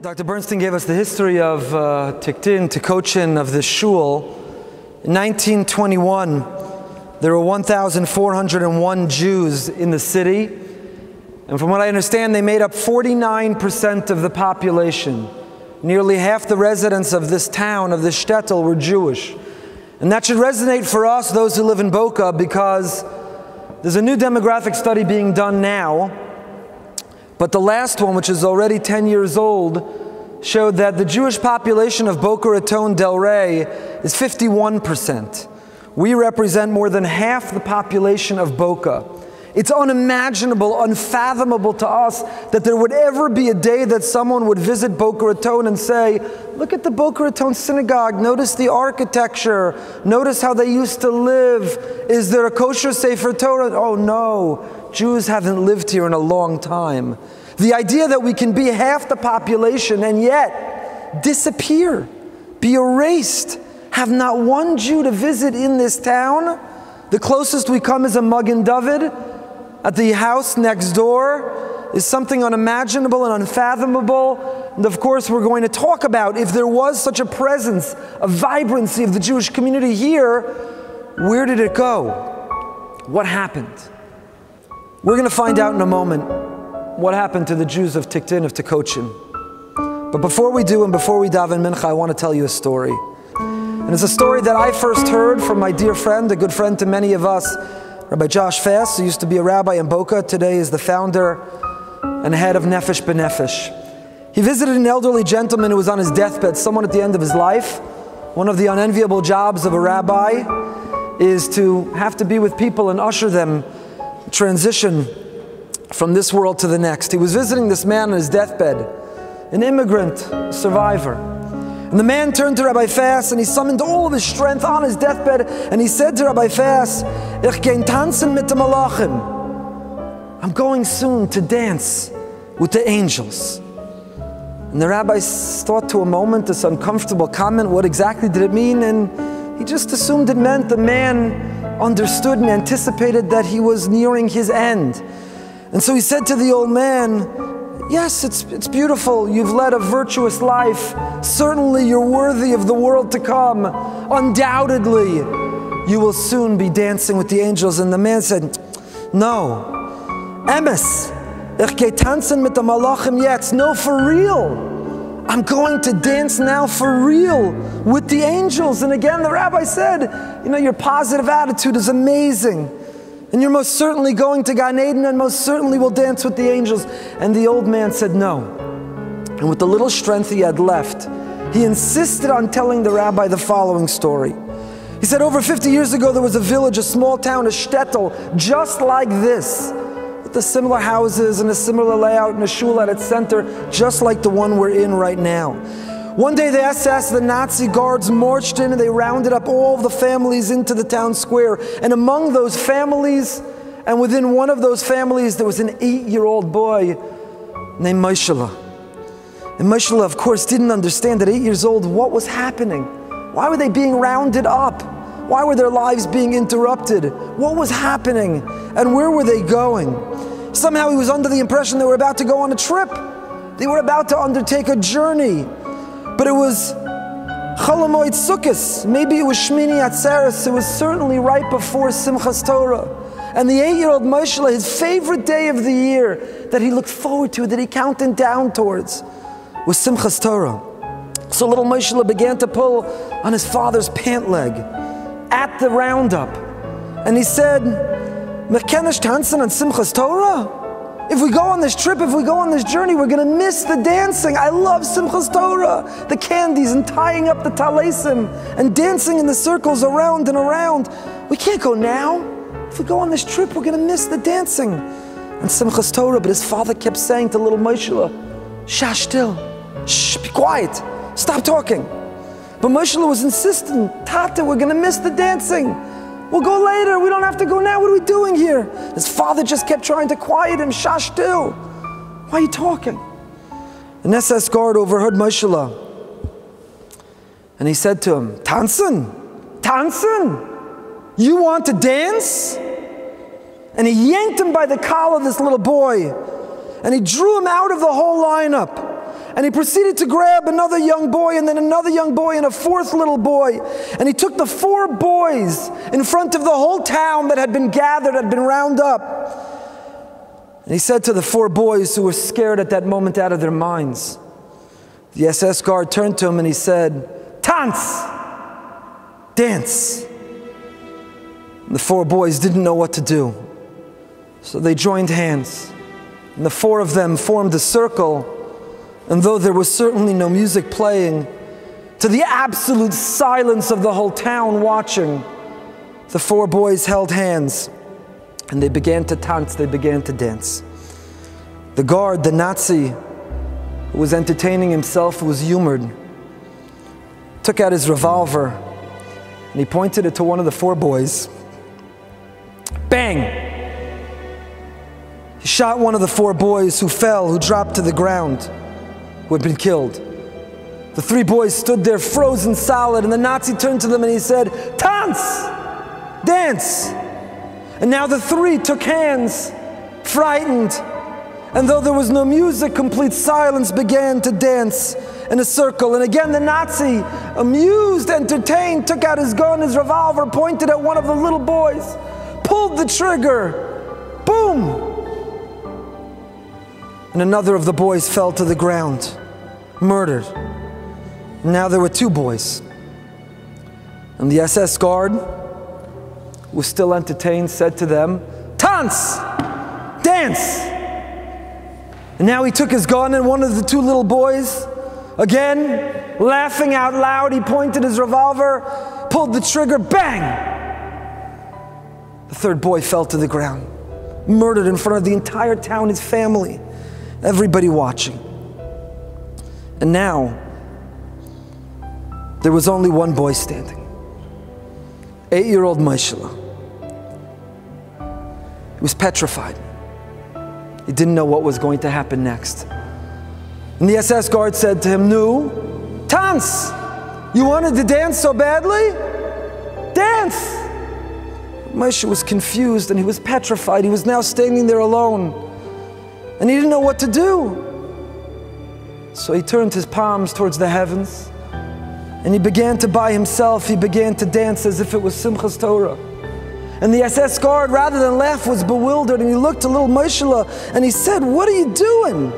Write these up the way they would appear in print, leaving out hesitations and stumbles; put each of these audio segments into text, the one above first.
Dr. Bernstein gave us the history of Tykocin, of this shul. In 1921, there were 1,401 Jews in the city. And from what I understand, they made up 49% of the population. Nearly half the residents of this town, of this shtetl, were Jewish. And that should resonate for us, those who live in Boca, because there's a new demographic study being done now. But the last one, which is already 10 years old, showed that the Jewish population of Boca Raton Del Rey is 51%. We represent more than half the population of Boca. It's unimaginable, unfathomable to us that there would ever be a day that someone would visit Boca Raton and say, look at the Boca Raton synagogue, notice the architecture, notice how they used to live. Is there a kosher Sefer Torah? Oh no, Jews haven't lived here in a long time. The idea that we can be half the population and yet disappear, be erased, have not one Jew to visit in this town. The closest we come is a Magen David at the house next door, is something unimaginable and unfathomable. And of course we're going to talk about, if there was such a presence, a vibrancy of the Jewish community here, where did it go? What happened? We're going to find out in a moment what happened to the Jews of Tykocin. But before we do, and before we daven mincha, I want to tell you a story. And it's a story that I first heard from my dear friend, a good friend to many of us, Rabbi Josh Fass, who used to be a rabbi in Boca, today is the founder and head of Nefesh B'Nefesh. He visited an elderly gentleman who was on his deathbed, someone at the end of his life. One of the unenviable jobs of a rabbi is to have to be with people and usher them transition from this world to the next. He was visiting this man on his deathbed, an immigrant survivor. And the man turned to Rabbi Fass and he summoned all of his strength on his deathbed and he said to Rabbi Fass, Ich gehe tanzen mit den Malachim. I'm going soon to dance with the angels. And the rabbi thought to a moment this uncomfortable comment, what exactly did it mean? And he just assumed it meant the man understood and anticipated that he was nearing his end. And so he said to the old man, yes, it's beautiful. You've led a virtuous life. Certainly you're worthy of the world to come. Undoubtedly, you will soon be dancing with the angels. And the man said, no. Emes, ich gehe tanzen mit den Malachim jetzt. No, for real. I'm going to dance now for real with the angels. And again, the rabbi said, you know, your positive attitude is amazing. And you're most certainly going to Gan Eden and most certainly will dance with the angels. And the old man said no. And with the little strength he had left, he insisted on telling the rabbi the following story. He said, over 50 years ago there was a village, a small town, a shtetl, just like this, with the similar houses and a similar layout and a shul at its center, just like the one we're in right now. One day the SS, the Nazi guards, marched in and they rounded up all the families into the town square. And among those families, and within one of those families, there was an 8-year-old boy named Moshe. And Moshe, of course, didn't understand at 8 years old what was happening. Why were they being rounded up? Why were their lives being interrupted? What was happening? And where were they going? Somehow he was under the impression they were about to go on a trip. They were about to undertake a journey. But it was Cholamoid Sukkos. Maybe it was Shmini Atzeres. It was certainly right before Simchas Torah. And the 8-year-old Moshe, his favorite day of the year that he looked forward to, that he counted down towards, was Simchas Torah. So little Moshe began to pull on his father's pant leg at the roundup. And he said, Mekenish tanzen on Simchas Torah? If we go on this trip, if we go on this journey, we're going to miss the dancing. I love Simchas Torah, the candies and tying up the talesim and dancing in the circles around and around. We can't go now. If we go on this trip, we're going to miss the dancing and Simchas Torah. But his father kept saying to little Moshe, Shah still, shh, be quiet, stop talking. But Moshe was insistent, Tata, we're going to miss the dancing. We'll go later, we don't have to go now, what are we doing here? His father just kept trying to quiet him, Shah still. Why are you talking? An SS guard overheard Moshe. And he said to him, Tanzen, you want to dance? And he yanked him by the collar, this little boy, and he drew him out of the whole lineup. And he proceeded to grab another young boy and then another young boy and a fourth little boy. And he took the 4 boys in front of the whole town that had been gathered, had been round up. And he said to the 4 boys who were scared at that moment out of their minds, the SS guard turned to him and he said, "Tanz! Dance!" And the 4 boys didn't know what to do. So they joined hands. And the 4 of them formed a circle. And though there was certainly no music playing, to the absolute silence of the whole town watching, the 4 boys held hands and they began to tanz, they began to dance. The guard, the Nazi, who was entertaining himself, who was humored, took out his revolver and he pointed it to one of the 4 boys. Bang! He shot one of the 4 boys who fell, who dropped to the ground, who had been killed. The 3 boys stood there frozen solid, and the Nazi turned to them and he said, "Tanz! Dance!" And now the 3 took hands, frightened, and though there was no music, complete silence, began to dance in a circle. And again the Nazi, amused, entertained, took out his gun, his revolver, pointed at one of the little boys, pulled the trigger, boom! And another of the boys fell to the ground, murdered. And now there were 2 boys. And the SS guard, who was still entertained, said to them, "Tanz! Dance!" And now he took his gun and one of the 2 little boys, again, laughing out loud, he pointed his revolver, pulled the trigger, bang! The 3rd boy fell to the ground, murdered in front of the entire town, his family, everybody watching. And now, there was only one boy standing. 8-year-old Moshe. He was petrified. He didn't know what was going to happen next. And the SS guard said to him, "Nu, tanz! You wanted to dance so badly? Dance!" Moshe was confused and he was petrified. He was now standing there alone. And he didn't know what to do. So he turned his palms towards the heavens and he began to, by himself, he began to dance as if it was Simchas Torah. And the SS guard, rather than laugh, was bewildered, and he looked to little Moshe and he said, "What are you doing?"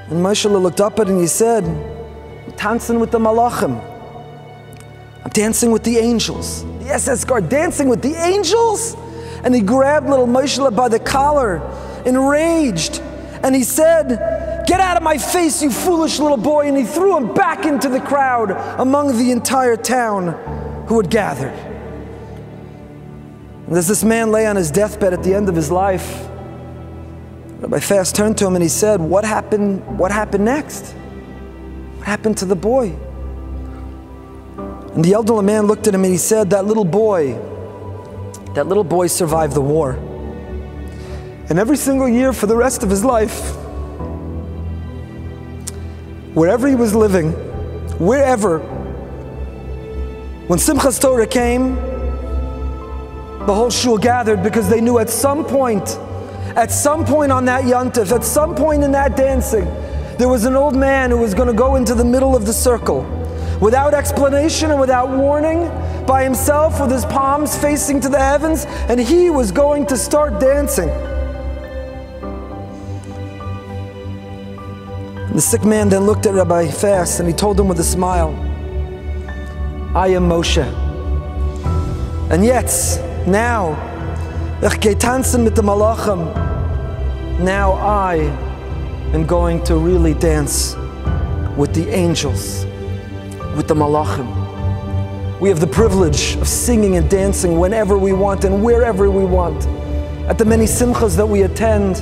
And Moshe looked up at him and he said, "I'm dancing with the malachim. I'm dancing with the angels." The SS guard, dancing with the angels? And he grabbed little Moshe by the collar, enraged, and he said, "Get out of my face, you foolish little boy," and he threw him back into the crowd among the entire town who had gathered. And as this man lay on his deathbed at the end of his life, Rabbi Fast turned to him and he said, "What happened next? What happened to the boy?" And the elderly man looked at him and he said, that little boy survived the war. And every single year for the rest of his life, wherever he was living, wherever, when Simchas Torah came, the whole shul gathered because they knew at some point on that yontif, at some point in that dancing, there was an old man who was going to go into the middle of the circle, without explanation and without warning, by himself with his palms facing to the heavens, and he was going to start dancing. The sick man then looked at Rabbi Fast and he told him with a smile, "I am Moshe. And yet, now, now I am going to really dance with the angels, with the malachim. We have the privilege of singing and dancing whenever we want and wherever we want. At the many simchas that we attend,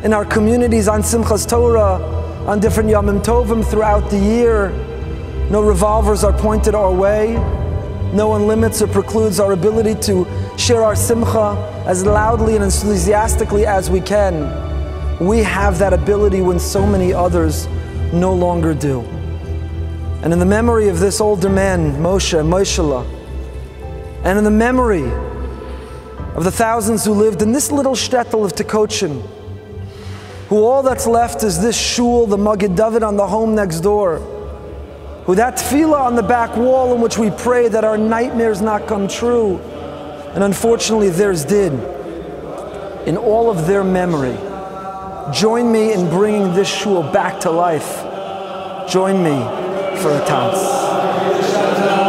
in our communities on Simchas Torah, on different Yomim Tovim throughout the year, no revolvers are pointed our way. No one limits or precludes our ability to share our simcha as loudly and enthusiastically as we can. We have that ability when so many others no longer do. And in the memory of this older man, Moshe, and in the memory of the thousands who lived in this little shtetl of Tykocin, who all that's left is this shul, the Maggid David on the home next door, who that tefillah on the back wall in which we pray that our nightmares not come true, and unfortunately theirs did, in all of their memory, join me in bringing this shul back to life. Join me for a tanz.